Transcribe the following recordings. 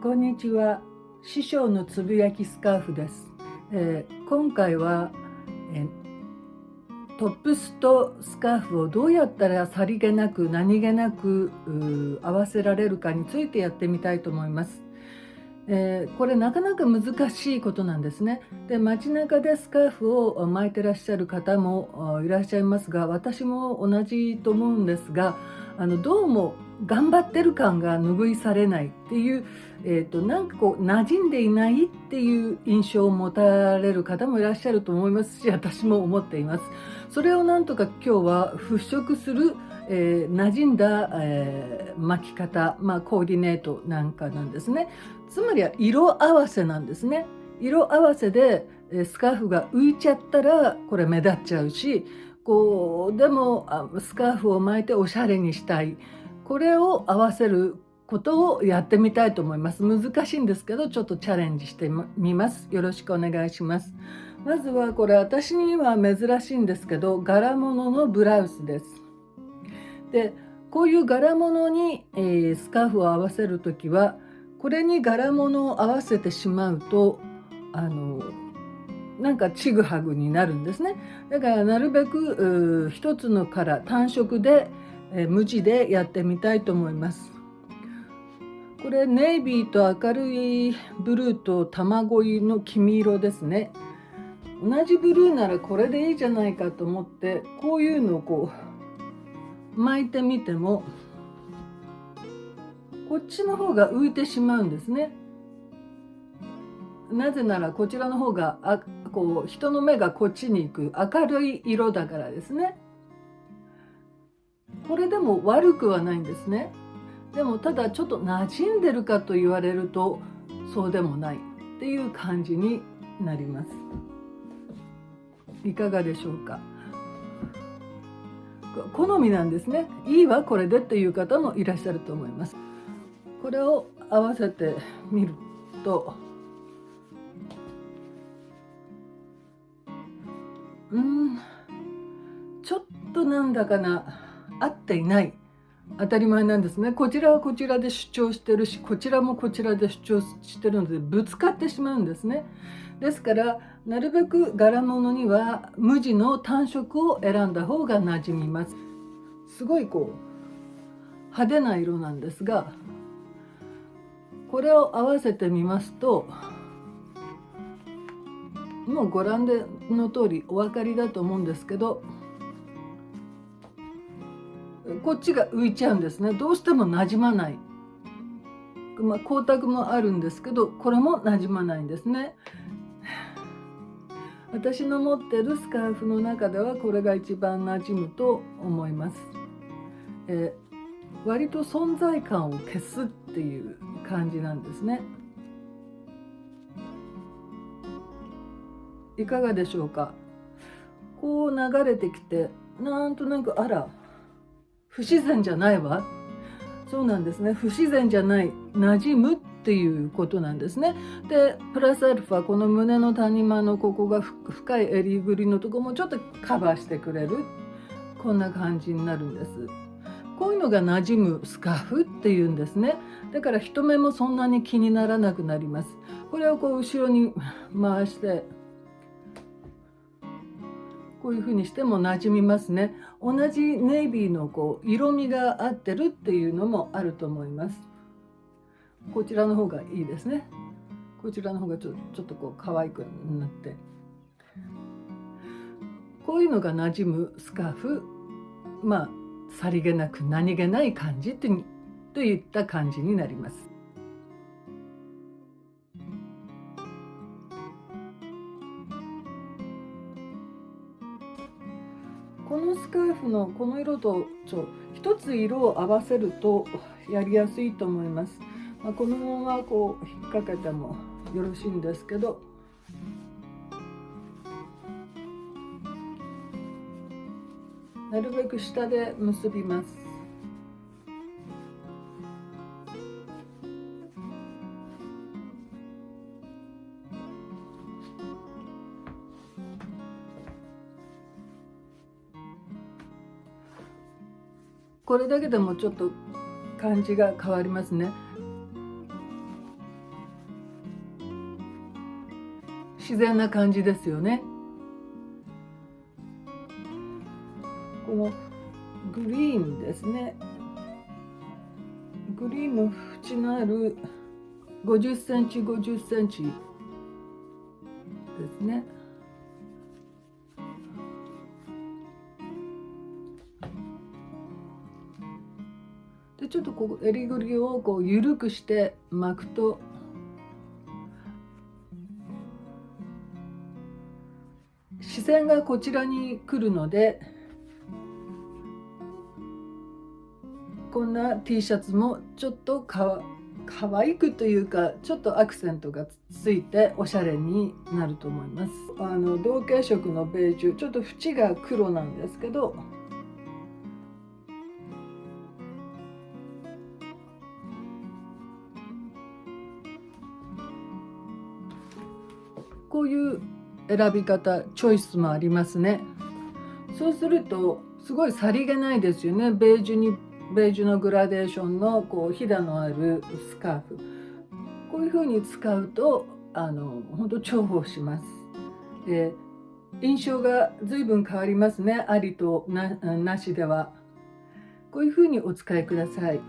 こんにちは。師匠のつぶやきスカーフです。今回は、トップスとスカーフをどうやったらさりげなく何気なく合わせられるかについてやってみたいと思います。これなかなか難しいことなんですね。で、街中でスカーフを巻いてらっしゃる方もいらっしゃいますが、私も同じと思うんですが、どうも頑張ってる感が拭いされないっていう、なんかこう馴染んでいないっていう印象を持たれる方もいらっしゃると思いますし、私も思っています。それをなんとか今日は払拭する、馴染んだ、巻き方、コーディネートなんかなんですね。つまりは色合わせなんですね。色合わせで、スカーフが浮いちゃったらこれ目立っちゃうし、でもスカーフを巻いておしゃれにしたい。これを合わせることをやってみたいと思います。難しいんですけど、ちょっとチャレンジしてみます。よろしくお願いします。まずはこれ私には珍しいんですけど、柄物のブラウスです。で、こういう柄物に、スカーフを合わせるときは、これに柄物を合わせてしまうとなんかちぐはぐになるんですね。だからなるべく一つのカラー単色で、無地でやってみたいと思います。これネイビーと明るいブルーと卵色の黄身色ですね。同じブルーならこれでいいじゃないかと思って、こういうのをこう巻いてみてもこっちの方が浮いてしまうんですね。なぜならこちらの方がこう人の目がこっちに行く明るい色だからですね。これでも悪くはないんですね。でもただちょっと馴染んでるかと言われるとそうでもないっていう感じになります。いかがでしょうか。好みなんですね。いいわこれでっていう方もいらっしゃると思います。これを合わせてみるとちょっとなんだかな合っていない。当たり前なんですね。こちらはこちらで主張してるし、こちらもこちらで主張してるのでぶつかってしまうんですね。ですからなるべく柄物には無地の単色を選んだ方が馴染みます。すごいこう派手な色なんですが、これを合わせてみますと、もうご覧の通りお分かりだと思うんですけど、こっちが浮いちゃうんですね。どうしても馴染まない。光沢もあるんですけど、これも馴染まないんですね。私の持ってるスカーフの中ではこれが一番馴染むと思います。割と存在感を消すっていう感じなんですね。いかがでしょうか。こう流れてきて、なんとなく不自然じゃないわ。そうなんですね。不自然じゃない、馴染むっていうことなんですね。で、プラスアルファこの胸の谷間のここが深い襟ぐりのとこもちょっとカバーしてくれる。こんな感じになるんです。こういうのが馴染むスカーフっていうんですね。だから人目もそんなに気にならなくなります。これをこう後ろに回してこういう風にしても馴染みますね。同じネイビーのこう色味が合ってるっていうのもあると思います。こちらの方がいいですね。こちらの方がちょっとこう可愛くなって、こういうのが馴染むスカーフ、さりげなく何気ない感じといった感じになります。このスカーフのこの色と一つ色を合わせるとやりやすいと思います。このままこう引っ掛けてもよろしいんですけど、なるべく下で結びます。これだけでもちょっと感じが変わりますね。自然な感じですよね。このグリーンですね。グリーンの縁のある50センチ50センチですね。でちょっとこう襟ぐりをこう緩くして巻くと視線がこちらに来るので、こんな T シャツもちょっと可愛くというか、ちょっとアクセントがついておしゃれになると思います。同系色のベージュ、ちょっと縁が黒なんですけど、こういう選び方、チョイスもありますね。そうするとすごいさりげないですよね。ベージュのグラデーションのこうひだのあるスカーフ、こういう風に使うと本当重宝します。で印象が随分変わりますね。ありと なしでは。こういう風にお使いください。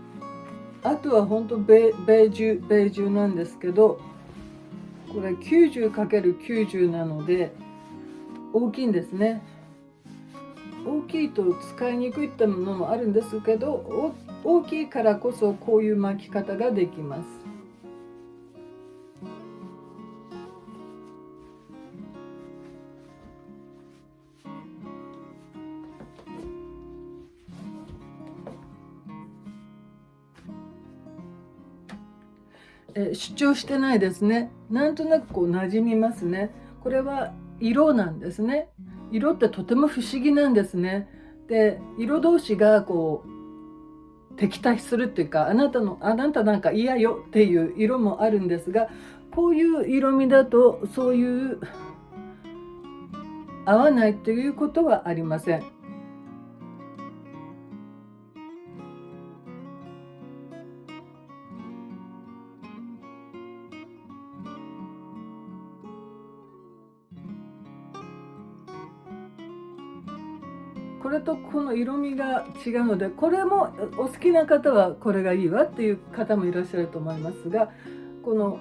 あとは本当ベージュなんですけど、これ 90×90 なので大きいんですね。大きいと使いにくいってものもあるんですけど、大きいからこそこういう巻き方ができます。主張してないですね。なんとなくこう馴染みますね。これは色なんですね。色ってとても不思議なんですね。で、色同士がこう敵対するっていうか、あなたなんか嫌よっていう色もあるんですが、こういう色味だとそういう合わないということはありません。これとこの色味が違うので、これもお好きな方はこれがいいわっていう方もいらっしゃると思いますが、この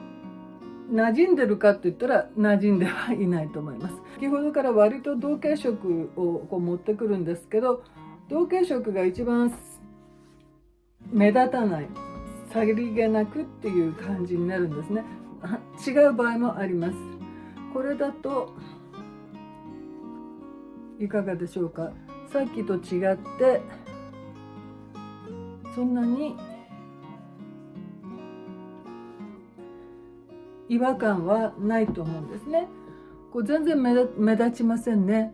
馴染んでるかって言ったら馴染んではいないと思います。先ほどから割と同系色をこう持ってくるんですけど、同系色が一番目立たない、さりげなくっていう感じになるんですね。違う場合もあります。これだといかがでしょうか。さっきと違ってそんなに違和感はないと思うんですね。こう全然目立ちませんね。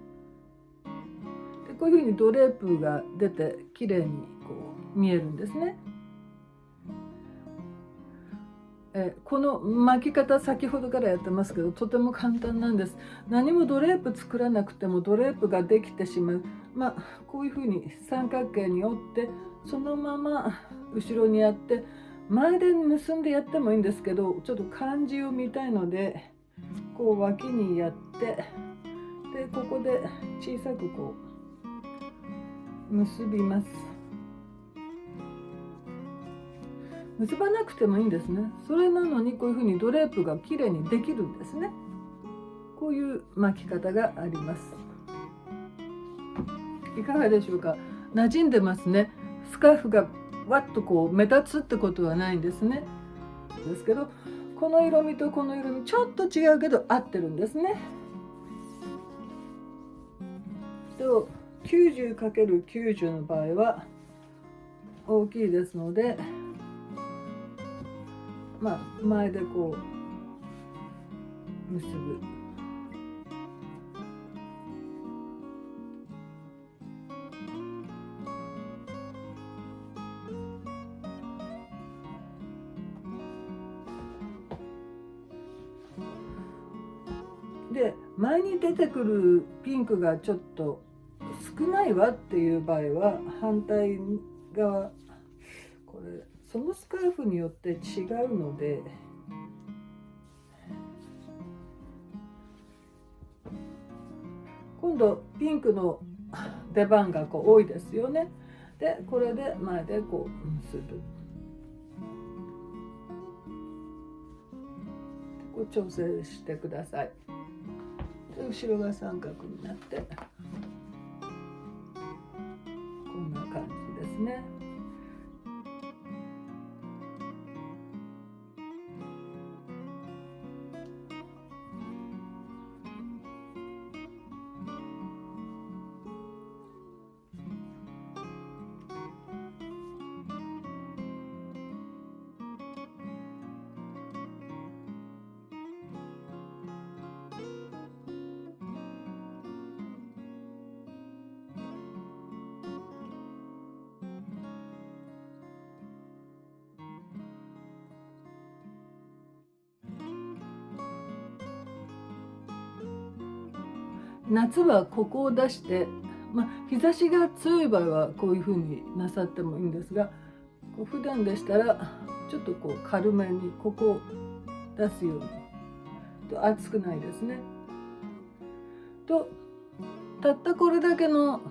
でこういうふうにドレープが出て綺麗にこう見えるんですね。この巻き方先ほどからやってますけど、とても簡単なんです。何もドレープ作らなくてもドレープができてしまう。こういうふうに三角形に折ってそのまま後ろにやって、前で結んでやってもいいんですけど、ちょっと感じを見たいのでこう脇にやって、でここで小さくこう結びます。結ばなくてもいいんですね。それなのにこういうふうにドレープがきれいにできるんですね。こういう巻き方があります。いかがでしょうか。馴染んでますね。スカーフがわっとこう目立つってことはないんですね。ですけど、この色味とこの色味ちょっと違うけど合ってるんですね。と 90×90 の場合は大きいですので、前でこう結ぶ。で前に出てくるピンクがちょっと少ないわっていう場合は反対側、これそのスカーフによって違うので、今度ピンクの出番がこう多いですよね。でこれで前でこう結ぶ、こう調整してください。で後ろが三角になってこんな感じですね。夏はここを出して、日差しが強い場合はこういう風になさってもいいんですが、こう普段でしたらちょっとこう軽めにここを出すようにと熱くないですね。とたったこれだけの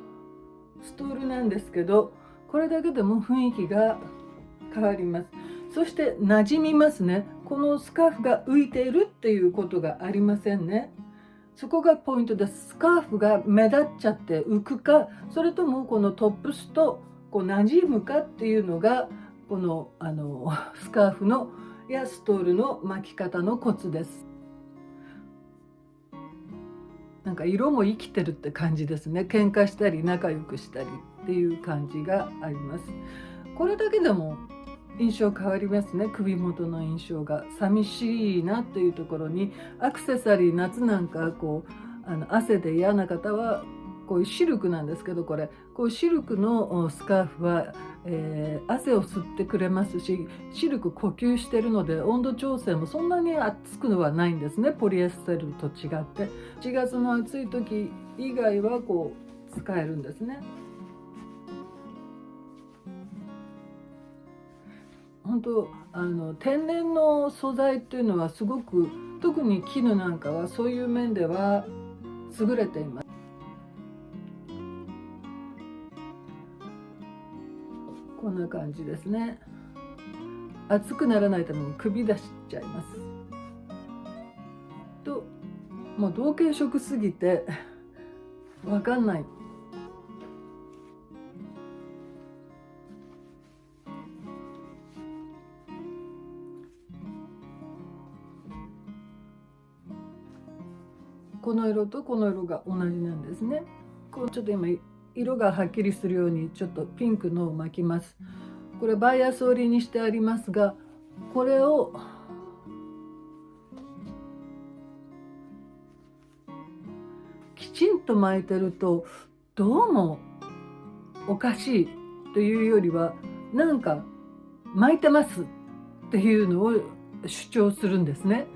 ストールなんですけど、これだけでも雰囲気が変わります。そして馴染みますね。このスカーフが浮いているっていうことがありませんね。そこがポイントです。スカーフが目立っちゃって浮くか、それともこのトップスとこう馴染むかっていうのがこのスカーフのやストールの巻き方のコツです。なんか色も生きてるって感じですね。喧嘩したり仲良くしたりっていう感じがあります。これだけでも印象変わりますね。首元の印象が寂しいなというところにアクセサリー、夏なんかこう汗で嫌な方はこういうシルクなんですけど、こういうシルクのスカーフは、汗を吸ってくれますし、シルク呼吸してるので温度調整もそんなに暑くのはないんですね。ポリエステルと違って4月の暑い時以外はこう使えるんですね。本当天然の素材っていうのはすごく、特に絹なんかはそういう面では優れています。こんな感じですね。熱くならないために首出しちゃいますと、もう同系色すぎてわかんない。この色とこの色が同じなんですね。こうちょっと今色がはっきりするようにちょっとピンクのを巻きます。これバイアス織りにしてありますが、これをきちんと巻いてるとどうもおかしいというよりは、なんか巻いてますっていうのを主張するんですね。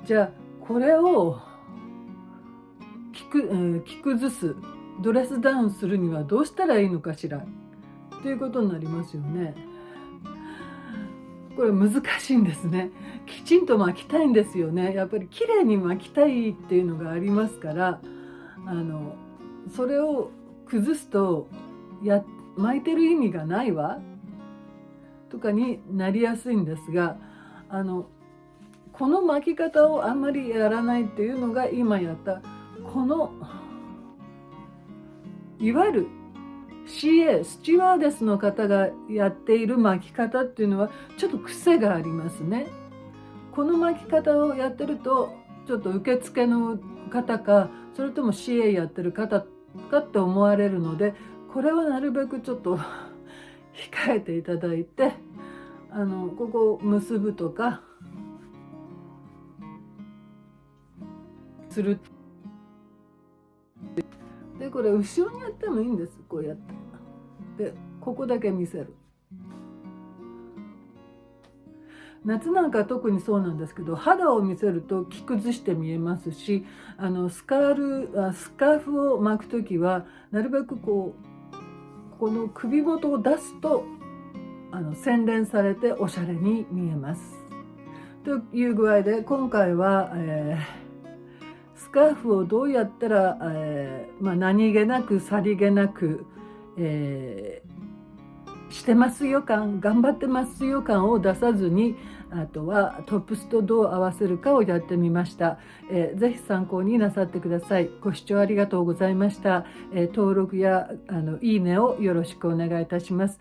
じゃあこれを着崩す、ドレスダウンするにはどうしたらいいのかしらということになりますよね。これ難しいんですね。きちんと巻きたいんですよね。やっぱり綺麗に巻きたいっていうのがありますから、それを崩すと巻いてる意味がないわとかになりやすいんですが、この巻き方をあんまりやらないっていうのが今やったこのいわゆる CA スチュワーデスの方がやっている巻き方っていうのはちょっと癖がありますね。この巻き方をやってるとちょっと受付の方か、それとも CA やってる方かって思われるので、これはなるべくちょっと控えていただいて、ここを結ぶとかする。でこれ後ろにやってもいいんです。こうやってでここだけ見せる。夏なんか特にそうなんですけど、肌を見せると着崩して見えますし、スカーフを巻く時はなるべくこの首元を出すと洗練されておしゃれに見えます。という具合で今回は、スカーフをどうやったら、何気なくさりげなく、してますよ感、頑張ってますよ感を出さずに、あとはトップスとどう合わせるかをやってみました。ぜひ参考になさってください。ご視聴ありがとうございました。登録やいいねをよろしくお願いいたします。